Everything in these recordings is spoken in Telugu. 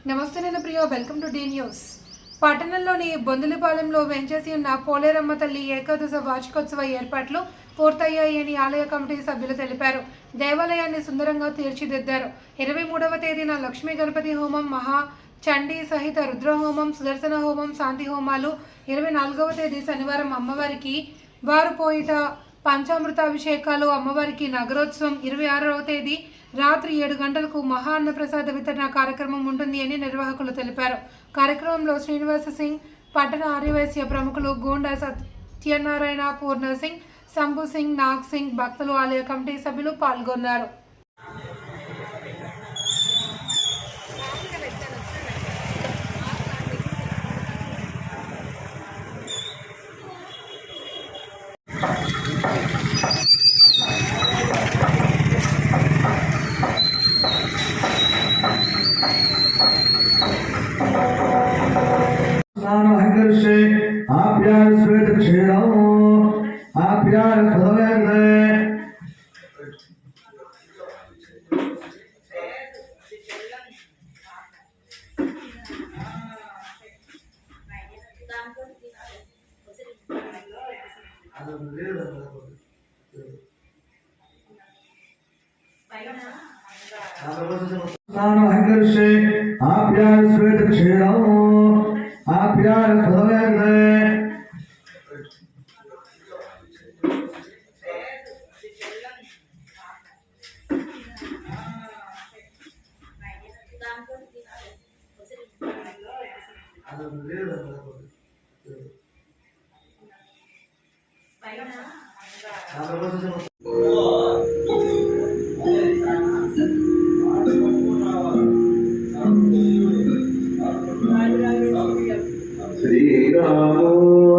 నమస్తే నేను Priya welcome to the news. పట్టణంలోని బొందులపాలెంలో వెంచేసి ఉన్న పోలేరమ్మ తల్లి ఏకాదశ వార్షికోత్సవ ఏర్పాట్లు పూర్తయ్యాయని ఆలయ కమిటీ సభ్యులు తెలిపారు. దేవాలయాన్ని సుందరంగా తీర్చిదిద్దారు. 23వ తేదీన లక్ష్మీ గణపతి హోమం, మహా చండీ సహిత రుద్రహోమం, సుదర్శన హోమం, శాంతి హోమాలు, 24వ తేదీ శనివారం అమ్మవారికి వారుపోయిట పంచామృతాభిషేకాలు, అమ్మవారికి నగరోత్సవం, 26వ తేదీ రాత్రి 7 గంటలకు మహా అన్నప్రసాద వితరణ కార్యక్రమం ఉంటుంది అని నిర్వాహకులు తెలిపారు. కార్యక్రమంలో శ్రీనివాస సింగ్, పట్టణ ఆర్యవైశ్య ప్రముఖులు గోండా సత్యనారాయణ, పూర్ణ సింగ్, శంభు సింగ్, నాగ్ సింగ్, భక్తులు, ఆలయ కమిటీ సభ్యులు పాల్గొన్నారు. आप्यार श्वेत क्षीणो आप्यार सदवेन्द्रे आप्यार श्वेत क्षीणो आप्यार सदवेन्द्रे श्रीरामो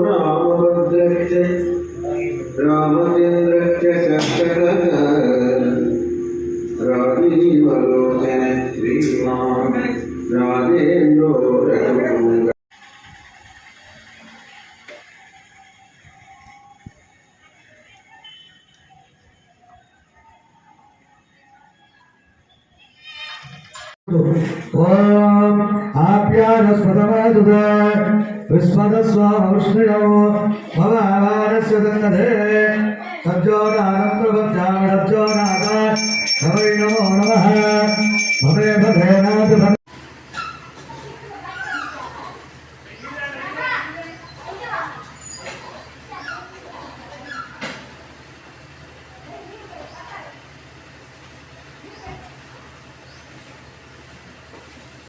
रामभद्रश्च रामचन्द्रश्च शङ्करः राजीवलोचन श्रीमान् राजेन्द्रो रघुवंश ओम आप्यानस्पदमादुद विस्मदस्वामविष्णयो भवावारस्य दन्दधे सज्जोनानन्दवज्जामि सज्जोनाथ नमो नमः भवे भवे